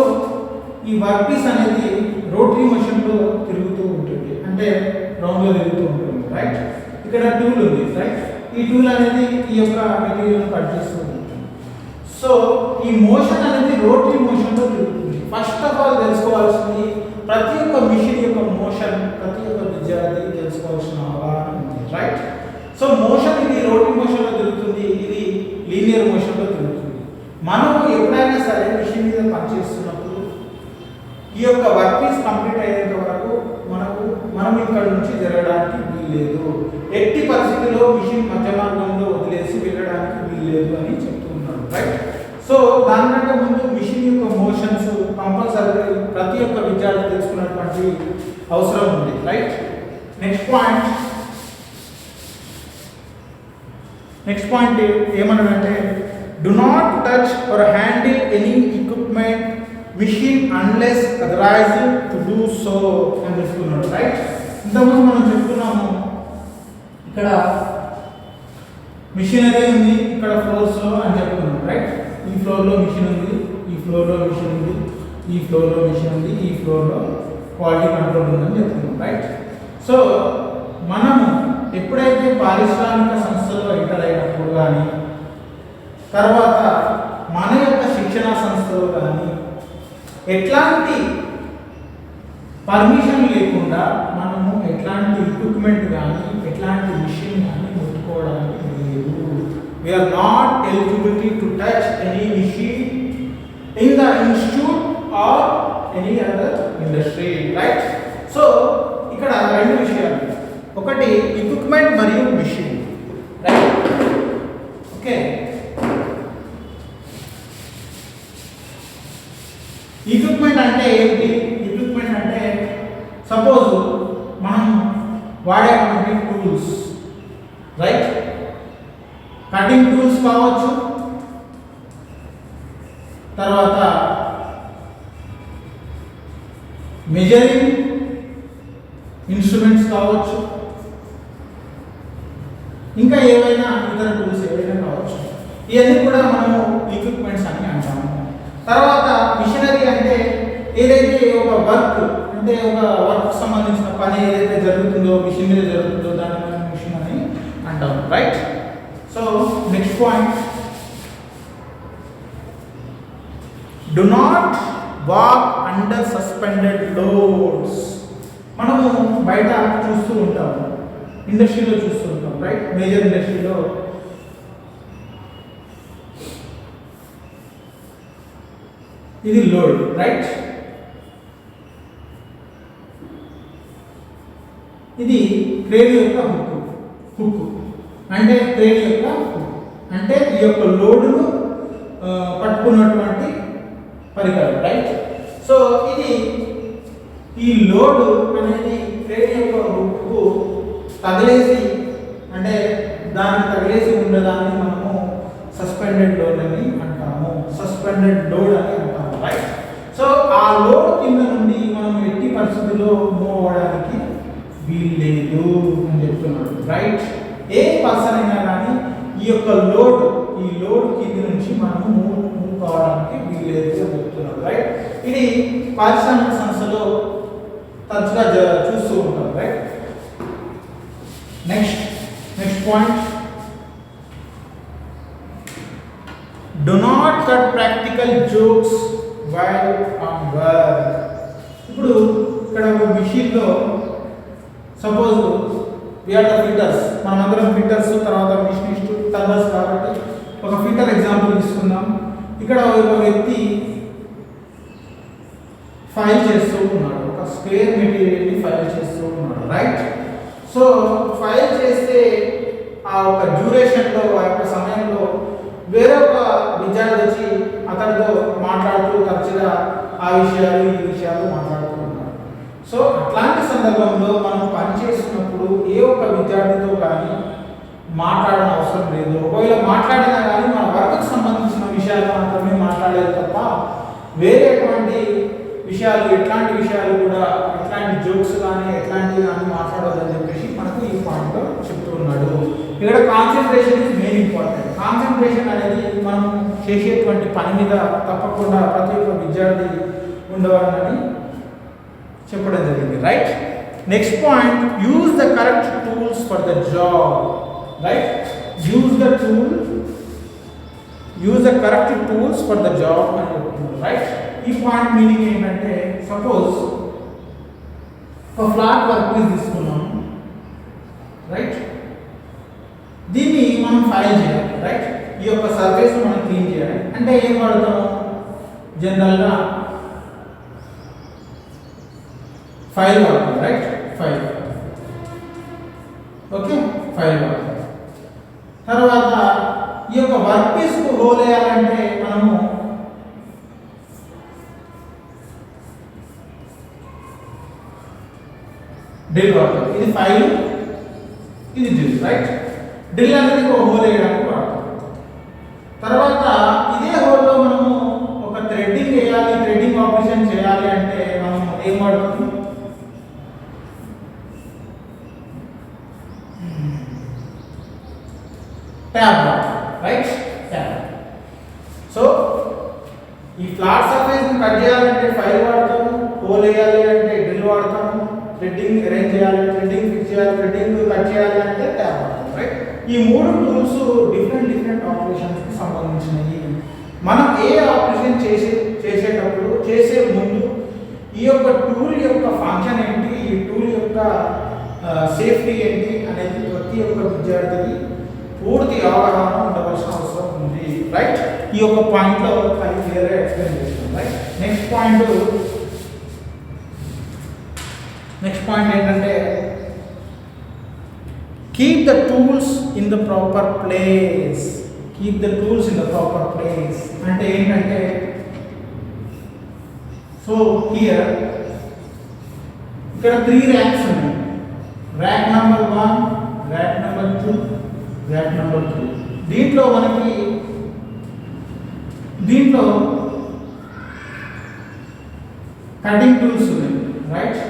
ఈ వర్క్ పీస్ అనేది రోటరీ మిషన్లో తిరుగుతూ ఉంటుంది, అంటే రౌండ్లో తిరుగుతూ ఉంటుంది, రైట్. ఇక్కడ టూల్ ఉంది, రైట్. ఈ టూల్ అనేది ఈ యొక్క మెటీరియల్ కట్ చేస్తూ ఉంటుంది. సో ఈ మోషన్ అనేది రోటరీ మోషన్లో తిరుగుతుంది. ఫస్ట్ ఆఫ్ ఆల్ తెలుసుకోవాల్సింది, ప్రతి ఒక్క మిషన్ యొక్క మోషన్ ప్రతి ఒక్క విద్యార్థి తెలుసుకోవాల్సిన అవగాహన ఉంది, రైట్. సో మోషన్ ఇది రోటరీ మోషన్లో తిరుగుతుంది, ఇది లీనియర్ మోషన్లో తిరుగుతుంది. మనం ఎప్పుడైనా సరే మిషన్ మీద పనిచేస్తున్నప్పుడు ఈ యొక్క వర్క్ పీస్ కంప్లీట్ అయ్యేంత వరకు మనం ఇక్కడ నుంచి జరగడానికి వీల్లేదు. ఎట్టి పరిస్థితిలో మిషన్ మధ్య మార్గంలో వదిలేసి వెళ్ళడానికి వీల్లేదు అని చెప్తున్నాడు, రైట్. సో దానికంటే ముందు మిషన్ యొక్క మోషన్స్ కంపల్సరీ ప్రతి ఒక్క విద్యార్థి తెలుసుకున్నటువంటి అవసరం ఉంది, రైట్. నెక్స్ట్ పాయింట్ ఏమన్నాడంటే do not touch or handle any equipment machine unless authorised to do so అని చెప్తున్నాడు, రైట్. ఇంతకుముందు మనం చెప్తున్నాము, ఇక్కడ మిషనరీ ఉంది, ఇక్కడ ఫ్లోర్స్లో అని చెప్తున్నాం, రైట్. ఈ ఫ్లోర్లో మిషన్ ఉంది, ఈ ఫ్లోర్లో మిషన్ ఉంది, ఈ ఫ్లోర్లో మిషన్ ఉంది, ఈ ఫ్లోర్లో క్వాలిటీ కంట్రోల్ ఉందని చెప్తున్నాం, రైట్. సో మనము ఎప్పుడైతే పారిశ్రామిక సంస్థలో ఎంటర్ అయినప్పుడు కానీ, తర్వాత మన యొక్క శిక్షణా సంస్థలో కానీ ఎట్లాంటి పర్మిషన్ లేకుండా మనము ఎట్లాంటి ఎక్విప్మెంట్ కానీ ఎట్లాంటి మిషన్ కానీ ముట్టుకోవడానికి లేదు. We are not eligibility to touch any machine in the institute or any other industry, right. So ఇక్కడ రెండు విషయాలు, ఒకటి ఎక్విప్మెంట్ మరియు మిషన్, రైట్. ఓకే, ఎక్విప్మెంట్ అంటే ఏంటి? ఎక్విప్మెంట్ అంటే సపోజ్ మనం వాడేటువంటి టూల్స్, రైట్. కటింగ్ టూల్స్ కావచ్చు, తర్వాత మెజరింగ్ ఇన్స్ట్రుమెంట్స్ కావచ్చు, ఇంకా ఏవైనా ఇతర టూల్స్ ఏవైనా కావచ్చు. ఇవన్నీ కూడా మనము ఎక్విప్మెంట్స్ అని అంటాము. తర్వాత మిషనరీ అంటే ఏదైతే ఒక వర్క్, అంటే ఒక వర్క్ సంబంధించిన పని ఏదైతే జరుగుతుందో, మిషన్ మీద జరుగుతుందో దాన్ని మనం మిషన్ అని అంటాం, right. So next point, do not walk under suspended loads. మనము బయట చూస్తూ ఉంటాము, ఇండస్ట్రీలో చూస్తూ ఉంటాం, రైట్. మేజర్ ఇండస్ట్రీలో ఇది లోడ్, రైట్. ఇది క్రేన్ యొక్క హుక్, అంటే క్రేన్ యొక్క హుక్ అంటే ఈ యొక్క లోడును పట్టుకున్నటువంటి పరికరం, రైట్. సో ఇది ఈ లోడ్ అనేది క్రేన్ యొక్క హుక్కు తగిలేసి లోడ్ అని అంటాము, సస్పెండెడ్ లోడ్ అని అంటాము, రైట్. సో ఆ లోడ్ కింద నుండి మనం ఎట్టి పరిస్థితుల్లో మూవ్ అవ్వడానికి వీల్లేదు అని చెప్తున్నాడు, రైట్. ఏ పర్సన్ అయినా కానీ ఈ యొక్క లోడ్ కింద నుంచి మనము మూవ్ కావడానికి వీల్లేదు అని చెప్తున్నాడు, రైట్. ఇది పారిశ్రామిక సంస్థలో తరచుగా చూస్తూ ఉంటాం, right. Next point, do not cut practical jokes while on work. ఇప్పుడు ఇక్కడ ఒక మిషన్లో సపోజ్ వీఆర్ ద ఫిట్టర్స్, మనమందరం ఫిట్టర్స్, తర్వాత మిషనిస్ట్, టర్నర్స్. కాబట్టి ఒక ఫిట్టర్ ఎగ్జాంపుల్ తీసుకుందాం. ఇక్కడ ఒక వ్యక్తి ఫైల్ చేస్తూ ఉన్నాడు, ఒక స్క్వేర్ మెటీరియల్ని ఫైల్ చేస్తూ ఉన్నాడు, రైట్. సో ఫైల్ చేస్తే ఆ ఒక డ్యూరేషన్లో, ఆ యొక్క సమయంలో వేరొక విద్యార్థి వచ్చి అతనితో మాట్లాడుతూ తరచుగా ఆ విషయాలు ఈ విషయాలు మాట్లాడుతూ ఉన్నారు. సో అట్లాంటి సందర్భంలో మనం పనిచేస్తున్నప్పుడు ఏ ఒక్క విద్యార్థితో కానీ మాట్లాడడం అవసరం లేదు. ఒకవేళ మాట్లాడినా కానీ మన వర్క్కి సంబంధించిన విషయాలు మాత్రమే మాట్లాడేది తప్ప వేరే ఎటువంటి విషయాలు, ఎట్లాంటి విషయాలు కూడా, ఎట్లాంటి జోక్స్ కానీ ఎట్లాంటివి కానీ మాట్లాడొద్దని చెప్పేసి మనకు ఈ పాయింట్లో చెప్తూ ఉన్నాడు. ఇక్కడ concentration is main important. Concentration అనేది మనం చేసేటువంటి పని మీద తప్పకుండా ప్రతి ఒక్క విద్యార్థి ఉండవాలని చెప్పడం జరిగింది, right. Next point, use the correct tools for the job, right. Use the correct tools for the job అని చెప్తున్నారు, రైట్. ఈ పాయింట్ మీనింగ్ ఏంటంటే, సపోజ్ ఒక ఫ్లాట్ వర్క్ పీస్ తీసుకున్నాము, రైట్. దీన్ని మనం ఫైల్ చేయాలి, రైట్. ఈ యొక్క సర్ఫేస్ మనం క్లీన్ చేయాలి అంటే ఏం వాడతాము? జనరల్గా ఫైల్ వాడతాం, రైట్. ఫైల్, ఓకే, ఫైల్ వాడతాం. తర్వాత ఈ యొక్క వర్క్ పీస్కు హోల్ వేయాలంటే మనము డ్రిల్ వాడతాం. ఇది ఫైల్, ఇది డ్రిల్, రైట్. డ్రిల్ అనేది ఒక హోల్ వేయడానికి వాడతాం. తర్వాత ఇదే హోల్లో మనము ఒక థ్రెడ్డింగ్ వేయాలి, థ్రెడ్డింగ్ ఆపరేషన్ చేయాలి అంటే మనం ఏం వాడుతాం? ట్యాబ్ వాడతాం, రైట్. ట్యాబ్. సో ఈ ఫ్లాట్ సర్ఫేస్ని కట్ చేయాలంటే ఫైల్ వాడతాము, హోల్ వేయాలి అంటే డ్రిల్ వాడతాము, థ్రెడ్డింగ్ అరేంజ్ చేయాలి, థ్రెడ్డింగ్ ఫిక్స్ చేయాలి, థ్రెడ్డింగ్ కట్ చేయాలి అంటే ట్యాబ్ వాడతాం, రైట్. ఈ మూడు టూల్స్ డిఫరెంట్ ఆపరేషన్స్కి సంబంధించినవి. మనం ఏ ఆపరేషన్ చేసేటప్పుడు, చేసే ముందు ఈ యొక్క టూల్ యొక్క ఫంక్షన్ ఏంటి, ఈ టూల్ యొక్క సేఫ్టీ ఏంటి అనేది ప్రతి ఒక్క విద్యార్థికి పూర్తి అవగాహన ఉండవలసిన అవసరం ఉంది, రైట్. ఈ యొక్క పాయింట్లో అది క్లియర్గా ఎక్స్ప్లెయిన్ చేస్తాం, రైట్. నెక్స్ట్ పాయింట్ ఏంటంటే, keep the tools in the proper place. Keep the tools in the proper place అంటే ఏంటంటే, సో హియర్ ఇక్కడ 3 ర్యాక్స్ ఉన్నాయి. Rack number 1, rack number 2, rack number 3. దీంట్లో కటింగ్ టూల్స్ ఉన్నాయి, రైట్.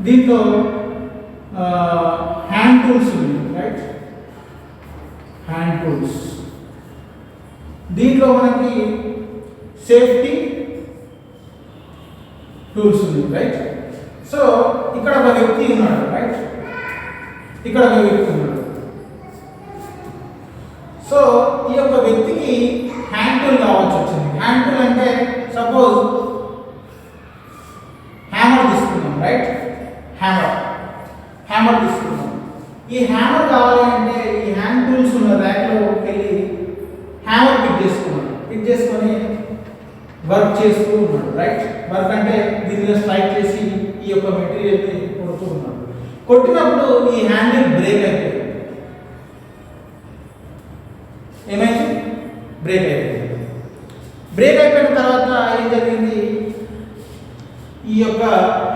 దీంట్లో హ్యాండ్ టూల్స్ ఉన్నాయి, right. Hand tools. దీంట్లో మనకి సేఫ్టీ టూల్స్ ఉన్నాయి, రైట్. సో ఇక్కడ ఒక వ్యక్తి ఉన్నాడు, రైట్. ఇక్కడ ఒక వ్యక్తి ఉన్నాడు. సో ఈ యొక్క వ్యక్తికి హ్యాండ్ టూల్ కావాల్సి వచ్చింది. హ్యాండ్ టూల్ అంటే సపోజ్ హ్యామర్ తీసుకున్నాం, రైట్. హ్యామర్ తీసుకున్నాం. ఈ హ్యామర్ కావాలి అంటే ఈ హ్యాండ్ టూల్స్ ఉన్న ర్యాక్లో వెళ్ళి హ్యామర్ పిక్ చేసుకొని వర్క్ చేస్తూ ఉన్నాడు, రైట్. వర్క్ అంటే దీని మీద స్ట్రైక్ చేసి ఈ యొక్క మెటీరియల్ని కొడుతూ ఉన్నాడు. కొట్టినప్పుడు ఈ హ్యాండిల్ బ్రేక్ అయిపోయింది. ఏమైంది? బ్రేక్ అయిపోయింది. బ్రేక్ అయిపోయిన తర్వాత ఏం జరిగింది? ఈ యొక్క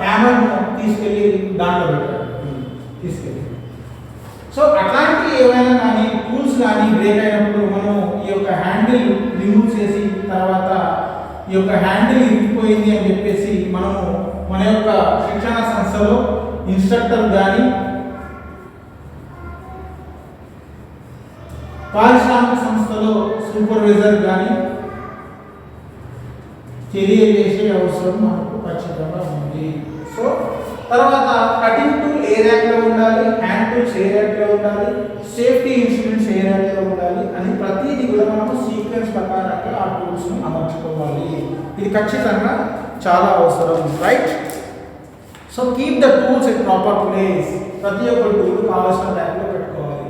హ్యామర్ను తీసుకెళ్ళి దాంట్లో పెట్టాడు. సో అట్లాంటి ఏవైనా కానీ టూల్స్ కానీ బ్రేక్ అయినప్పుడు మనం ఈ యొక్క హ్యాండిల్ రిమూవ్ చేసి తర్వాత ఈ యొక్క హ్యాండిల్ ఇరిగిపోయింది అని చెప్పేసి మనము మన యొక్క శిక్షణ సంస్థలో ఇన్స్ట్రక్టర్ కానీ పారిశ్రామిక సంస్థలో సూపర్వైజర్ కానీ తెలియజేసే అవసరం మనకు ఖచ్చితంగా ఉంది. సో తర్వాత కటింగ్ టూల్ ఏ ర్యాక్లో ఉండాలి, హ్యాండ్ టూల్స్ ఏ ర్యాక్లో ఉండాలి, సేఫ్టీ ఇన్స్ట్రుమెంట్స్ ఏ ర్యాక్లో ఉండాలి అని ప్రతిదీ కూడా మనము సీక్వెన్స్ ప్రకారంగా ఆ టూల్స్ను అమర్చుకోవాలి. ఇది ఖచ్చితంగా చాలా అవసరం, right? So keep the tools at proper place. ప్రతి ఒక్క టూల్ కావాల్సిన ర్యాక్లో పెట్టుకోవాలి.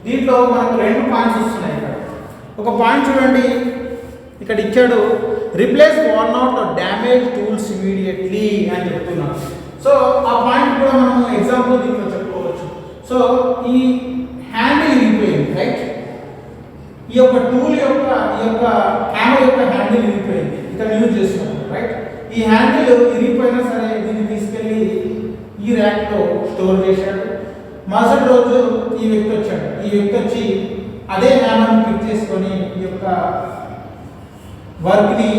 దీంట్లో మనకు 2 పాయింట్స్ వస్తున్నాయి. ఇక్కడ ఒక పాయింట్ చూడండి, ఇక్కడ ఇచ్చాడు replace worn out or damaged tools immediately అని చెప్తున్నాను. సో ఆ పాయింట్ కూడా మనం ఎగ్జాంపుల్ దీంట్లో చెప్పుకోవచ్చు. సో ఈ హ్యాండిల్ ఇరిగిపోయింది, రైట్? ఈ యొక్క టూల్ యొక్క హ్యామర్ యొక్క హ్యాండిల్ ఇరిగిపోయింది, ఇక్కడ యూజ్ చేస్తున్నాం, రైట్? ఈ హ్యాండిల్ ఇరిగిపోయినా సరే దీన్ని తీసుకెళ్ళి ఈ ర్యాక్లో స్టోర్ చేశాడు. మరుసటి రోజు ఈ వ్యక్తి వచ్చాడు. ఈ వ్యక్తి వచ్చి అదే హ్యామర్ని పిక్ చేసుకొని ఈ యొక్క వర్క్ని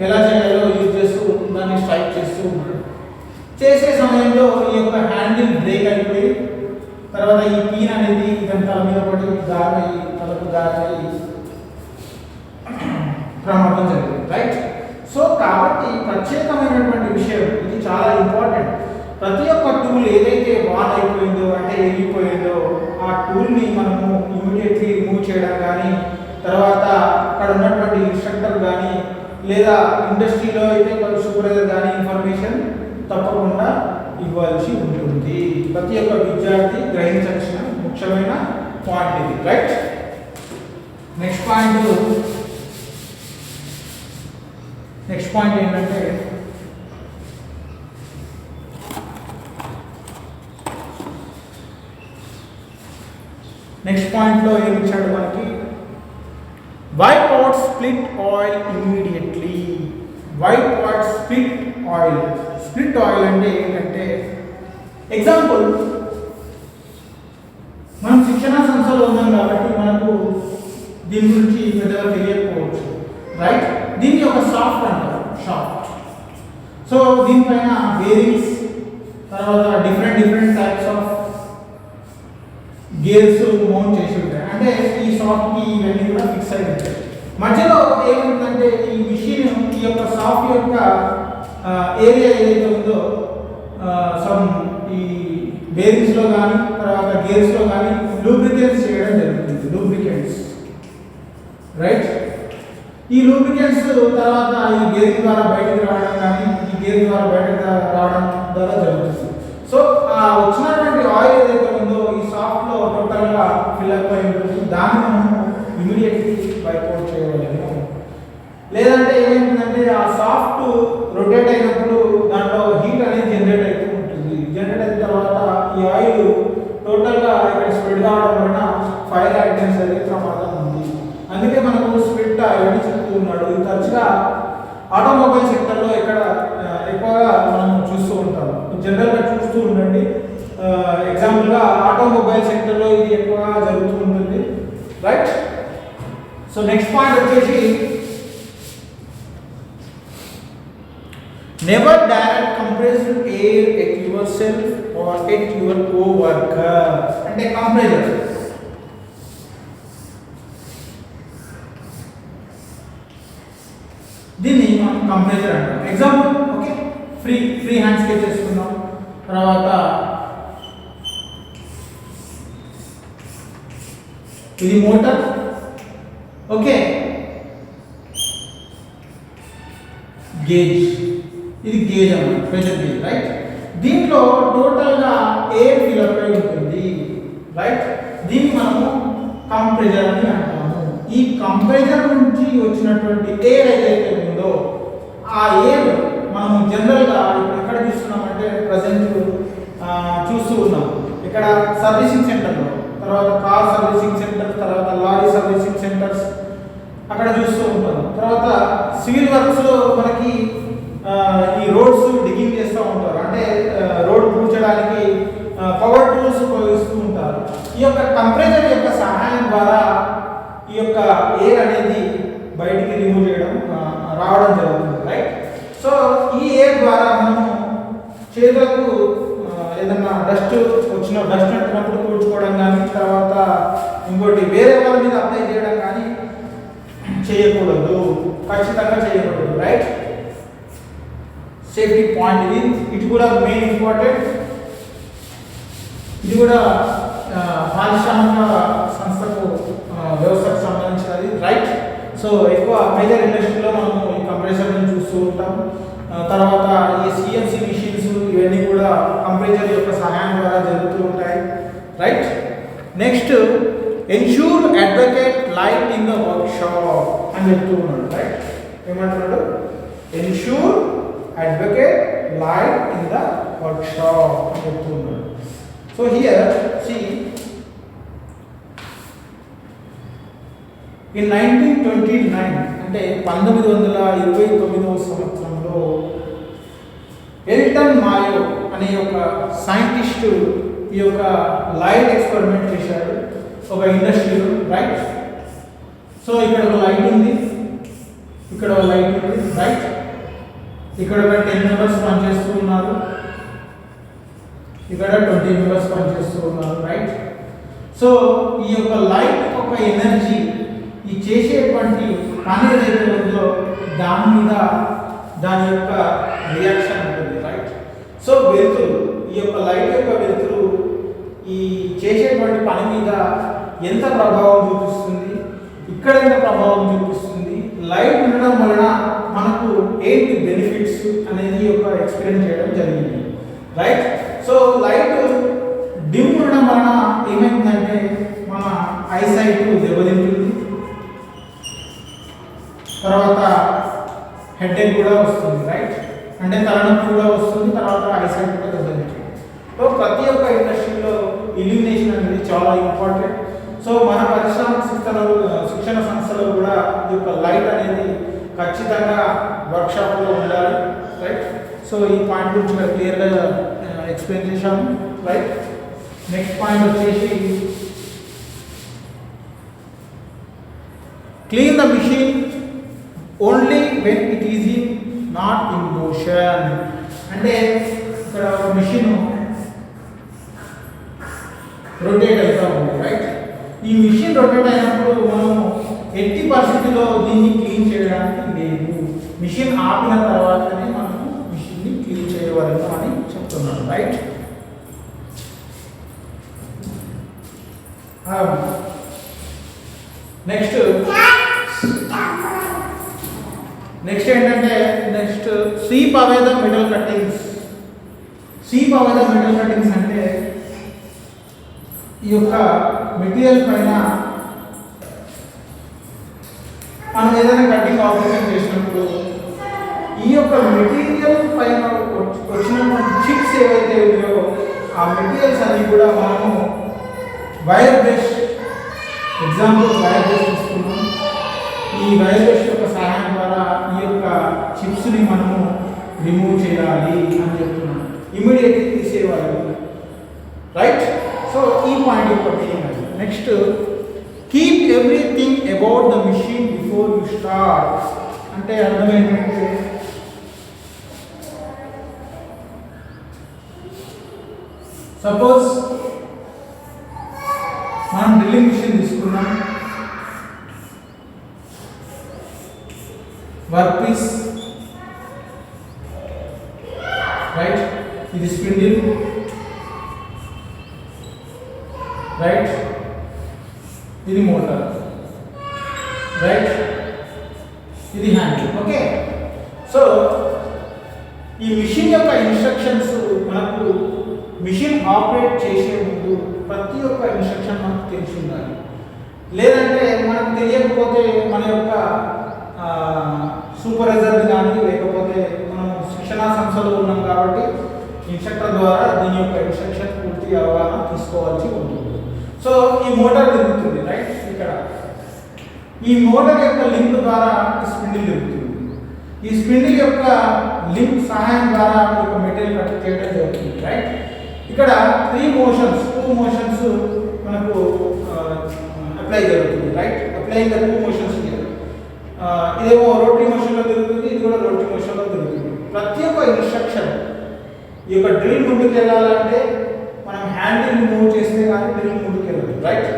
ఎలా చేయాలో యూజ్ చేస్తూ దాన్ని స్ట్రైక్ చేస్తూ ఉన్నాడు. చేసే సమయంలో ఈ యొక్క హ్యాండిల్ బ్రేక్ అయిపోయి తర్వాత ఈ పీన్ అనేది ఇతని తల మీద పడి గారయ్యి తలకు గారయ్యి ప్రమాదం జరిగింది, రైట్? సో కాబట్టి ప్రత్యేకమైనటువంటి విషయం ఇది చాలా ఇంపార్టెంట్. ప్రతి ఒక్క టూల్ ఏదైతే వాన్ అయిపోయిందో అంటే ఎగిరిపోయిందో ఆ టూల్ని మనము ఇమీడియట్లీ రిమూవ్ చేయడం కానీ తర్వాత అక్కడ ఉన్నటువంటి ఇన్స్ట్రక్టర్ కానీ లేదా ఇండస్ట్రీలో అయితే సూపర్వైజర్ కానీ ఇన్ఫర్మేషన్ తప్పకుండా ఇవ్వాల్సి ఉంటుంది. ప్రతి ఒక్క విద్యార్థి గ్రహించాల్సిన ముఖ్యమైన పాయింట్ ఇది, రైట్? నెక్స్ట్ పాయింట్ ఏంటంటే నెక్స్ట్ పాయింట్లో ఏమి ఇచ్చాడు మనకి, wipe out split oil immediately. Wipe out split oil. Split oil అంటే ఏంటంటే ఎగ్జాంపుల్ మనం శిక్షణా సంస్థలో ఉన్నాం కాబట్టి మనకు దీని గురించి పెద్దగా తెలియకపోవచ్చు, రైట్? దీన్ని ఒక సాఫ్ట్ అంటారు, సాఫ్ట్. సో దీనిపైన బేరింగ్స్ తర్వాత different types of gears mount చేసి ఉంటాయి. అంటే ఈ సాఫ్ట్కి ఇవన్నీ కూడా ఫిక్స్ అయి ఉంటాయి. మధ్యలో ఏముందంటే ఈ మిషన్ ఈ యొక్క సాఫ్ట్ యొక్క ఏరియా ఏదైతే ఉందో సమ్ ఈ బేరింగ్స్లో కానీ తర్వాత గేర్స్లో కానీ లూబ్రికెంట్స్ చేయడం జరుగుతుంది. Lubricants, right? ఈ లూబ్రికెంట్స్ తర్వాత ఈ గేర్ ద్వారా బయటకు రావడం కానీ ఈ గేర్ ద్వారా బయటకు రావడం ద్వారా జరుగుతుంది. సో ఆ వచ్చినటువంటి ఆయిల్ ఏదైతే ఉందో ఈ సాఫ్ట్లో టోటల్గా ఫిల్అప్ అయి ఉంటుంది. దాన్ని మనము ఇమీడియట్లీ వైప్ అవుట్ చేయగలము. లేదంటే ఏమైందంటే ఆ సాఫ్ట్ రొటేట్ అయినప్పుడు దాంట్లో హీట్ అనేది జనరేట్ అవుతూ ఉంటుంది. జనరేట్ అయిన తర్వాత ఈ ఆయిల్ టోటల్గా ఇక్కడ స్ప్రెడ్ కావడం వలన ఫైర్ యాక్సిడెంట్స్ అనేది ప్రమాదం ఉంది. అందుకే మనకు స్ప్లిట్ ఆయిల్ అని చెప్తూ ఉన్నాడు. ఇది తరచుగా ఆటోమొబైల్ సెక్టర్లో ఇక్కడ ఎక్కువగా మనం చూస్తూ ఉంటాం. జనరల్గా చూస్తూ ఉండండి. ఎగ్జాంపుల్గా ఆటోమొబైల్ సెక్టర్లో ఇది ఎక్కువగా జరుగుతూ ఉంటుంది, రైట్? సో నెక్స్ట్ పాయింట్ వచ్చేసి never direct compressed air at yourself or at your coworker. అంటే కంప్రెసర్ దీన్ని మనం కంప్రెసర్ అంటాం. Example okay, free hand sketch చేసుకున్నాం. తర్వాత ఇది మోటార్, ఓకే, గేజ్, ఇది గేజ్ అన్నమాట, ప్రెషర్ గేజ్, రైట్? దీంట్లో టోటల్గా ఎయిర్ ఫిల్అప్ అయి ఉంటుంది, రైట్? దీన్ని మనము కంప్రెసర్ అని అంటాము. ఈ కంప్రెసర్ నుంచి వచ్చినటువంటి ఎయిర్ ఏదైతే ఉందో ఆ ఎయిర్ మనము జనరల్గా ఇప్పుడు ఎక్కడ చూస్తున్నామంటే ప్రజెంట్ చూస్తూ ఉన్నాం. ఇక్కడ సర్వీసింగ్ సెంటర్లో, తర్వాత కార్ సర్వీసింగ్ సెంటర్, తర్వాత లారీ సర్వీసింగ్ సెంటర్స్ అక్కడ చూస్తూ ఉంటాం. తర్వాత సివిల్ వర్క్స్లో మనకి ఈ రోడ్స్ డిగింగ్ చేస్తూ ఉంటారు. అంటే రోడ్ పూడ్చడానికి పవర్ టూల్స్ ఉపయోగిస్తూ ఉంటారు. ఈ యొక్క కంప్రెసర్ యొక్క సహాయం ద్వారా ఈ యొక్క ఎయిర్ అనేది బయటికి రిమూవ్ చేయడం రావడం జరుగుతుంది, రైట్. సో ఈ ఎయిర్ ద్వారా మనము చేతులకు ఏదన్నా డస్ట్ అంటున్నప్పుడు తుడుచుకోవడం కానీ, తర్వాత ఇంకోటి వేరే వాళ్ళ మీద అప్లై చేయడం కానీ చేయకూడదు, ఖచ్చితంగా చేయకూడదు, రైట్. సేఫ్టీ పాయింట్ ఇది కూడా మెయిన్ ఇంపార్టెంట్. ఇది కూడా పారిశ్రామిక సంస్థకు వ్యవస్థకు సంబంధించినది, రైట్. సో ఎక్కువ మేజర్ ఇండస్ట్రీలో మనము ఈ కంప్రెసర్ని చూస్తూ ఉంటాం. తర్వాత ఈ సిఎన్సి మిషన్స్ ఇవన్నీ కూడా కంప్రెసర్ యొక్క సహాయం ద్వారా జరుగుతూ ఉంటాయి, right. Next ensure advocate light in the work shop అని చెప్తూ ఉన్నాడు, రైట్. ఏమంటున్నాడు? Ensure advocate light in the work shop అని చెప్తూ ఉన్నాడు. సో హియర్ see in 1929 అంటే 1929వ సంవత్సరంలో ఎల్టన్ మాయో అనే ఒక సైంటిస్టు ఈ యొక్క లైట్ ఎక్స్పెరిమెంట్ చేశాడు ఒక ఇండస్ట్రీలో, రైట్. సో ఇక్కడ ఒక లైట్ ఉంది, ఇక్కడ ఒక లైట్ ఉంది, రైట్. ఇక్కడ ఒక 10 మెంబర్స్ పనిచేస్తూ ఉన్నారు, ఇక్కడ 20 మెంబర్స్ పనిచేస్తూ ఉన్నారు, రైట్. సో ఈ యొక్క లైట్ యొక్క ఎనర్జీ ఈ చేసేటువంటి పని ఏదైతే ఉందో దాని మీద దాని యొక్క రియాక్షన్ ఉంటుంది, రైట్. సో వెలుతురు, ఈ యొక్క లైట్ యొక్క వెలుతురు ఈ చేసేటువంటి పని మీద ఎంత ప్రభావం చూపిస్తుంది, ఇక్కడ ఎంత ప్రభావం చూపిస్తుంది, లైట్ ఉండడం వలన మనకు ఏంటి బెనిఫిట్స్ అనేది యొక్క ఎక్స్ప్లెయిన్ చేయడం జరిగింది, రైట్. సో లైట్ డిమ్ ఉండడం వలన ఏమైందంటే మన ఐసైట్ దెబ్బతింటుంది, తర్వాత హెడేక్ కూడా వస్తుంది, రైట్. అంటే తలనొప్పి కూడా వస్తుంది, తర్వాత ఐసైట్ కూడా దెబ్బతింటుంది. సో ప్రతి ఒక్క ఇండస్ట్రీలో ఇల్యూమినేషన్ అనేది చాలా ఇంపార్టెంట్. సో మన పరిశ్రమ శిక్షణ సంస్థలో కూడా ఈ యొక్క లైట్ అనేది ఖచ్చితంగా వర్క్షాప్లో ఉండాలి, రైట్. సో ఈ పాయింట్ గురించి క్లియర్గా ఎక్స్ప్లెయిన్ చేశాము, రైట్. నెక్స్ట్ పాయింట్ వచ్చేసి clean the machine only when it is not in motion. అంటే ఇక్కడ ఒక మిషన్ రొటేట్ అవుతూ ఉంది, రైట్. ఈ మిషన్ రొటేట్ అయినప్పుడు మనం ఎట్టి పరిస్థితిలో దీన్ని క్లీన్ చేయడానికి లేదు, మిషన్ ఆపిన తర్వాతనే మనము మిషన్ని క్లీన్ చేయవలను అని చెప్తున్నాను, రైట్. నెక్స్ట్ ఏంటంటే sweep away the metal cuttings. Sweep away the metal cuttings అంటే ఈ యొక్క మెటీరియల్ పైన మనం ఏదైనా కటింగ్ ఆపరేషన్ చేసినప్పుడు ఈ యొక్క మెటీరియల్ పైన వచ్చినటువంటి చిప్స్ ఏవైతే ఉన్నాయో ఆ మెటీరియల్స్ అన్ని కూడా మనము wire brush, example wire brush తీసుకున్నాం. ఈ వైర్ బ్రష్ యొక్క సహాయం ద్వారా ఈ యొక్క చిప్స్ని మనము రిమూవ్ చేయాలి అని చెప్తున్నాం, ఇమీడియట్లీ తీసేయాలి, రైట్. సో ఈ పాయింట్ యొక్క మీనింగ్ అది. Next keep everything about the machine before you start. అంటే అర్థం ఏంటంటే సపోజ్ మనం డ్రిల్లింగ్ మిషన్ తీసుకున్నాం, వర్క్ పీస్, రైట్. ఇది స్పిన్డిల్, రైట్. ఇది మోటార్, రైట్. ఇది హ్యాండిల్, ఓకే. సో ఈ మిషన్ యొక్క ఇన్స్ట్రక్షన్స్ మనకు మిషన్ ఆపరేట్ చేసే ముందు ప్రతి ఒక్క ఇన్స్ట్రక్షన్ మనకు తెలిసి ఉండాలి. లేదంటే మనకు తెలియకపోతే మన యొక్క సూపర్వైజర్ కానీ లేకపోతే మనం శిక్షణా సంస్థలో ఉన్నాం కాబట్టి ఇన్స్ట్రక్టర్ ద్వారా దీని యొక్క ఇన్స్ట్రక్షన్ పూర్తి అవగాహన తీసుకోవాల్సి ఉంటుంది. సో ఈ మోటార్ తిరుగుతుంది, రైట్. ఇక్కడ ఈ మోటార్ యొక్క లింక్ ద్వారా స్పిన్డిల్ తిరుగుతుంది. ఈ స్పిన్డిల్ యొక్క లింక్ సహాయం ద్వారా ఒక మెటీరియల్ కట్ చేయడం జరుగుతుంది, రైట్. ఇక్కడ టూ మోషన్స్ మనకు అప్లై జరుగుతుంది, right? Applying the 2 motions here. ఇదేమో రోటరీ మోషన్లో జరుగుతుంది, ఇది కూడా రోటరీ మోషన్లో జరుగుతుంది. ప్రతి ఒక్క ఇన్స్ట్రక్షన్ ఈ యొక్క డ్రిల్ ముందుకు వెళ్ళాలంటే మనం హ్యాండిల్ మూవ్ చేస్తే కానీ డ్రిల్ ముందుకు వెళ్ళదు, రైట్?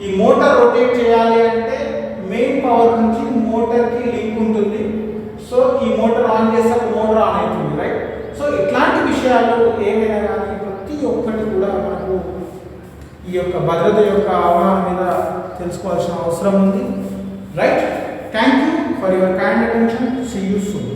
ఈ మోటార్ రొటేట్ చేయాలి అంటే మెయిన్ పవర్ నుంచి మోటార్కి లింక్ ఉంటుంది. సో ఈ మోటార్ ఆన్ చేస్తే మోటార్ ఆన్ అవుతుంది, రైట్? సో ఇట్లాంటి విషయాలు ఏమైనా కానీ ప్రతి ఒక్కటి కూడా మనకు ఈ యొక్క భద్రత యొక్క అవగాహన మీద తెలుసుకోవాల్సిన అవసరం ఉంది, right? Thank you for your kind attention. See you soon.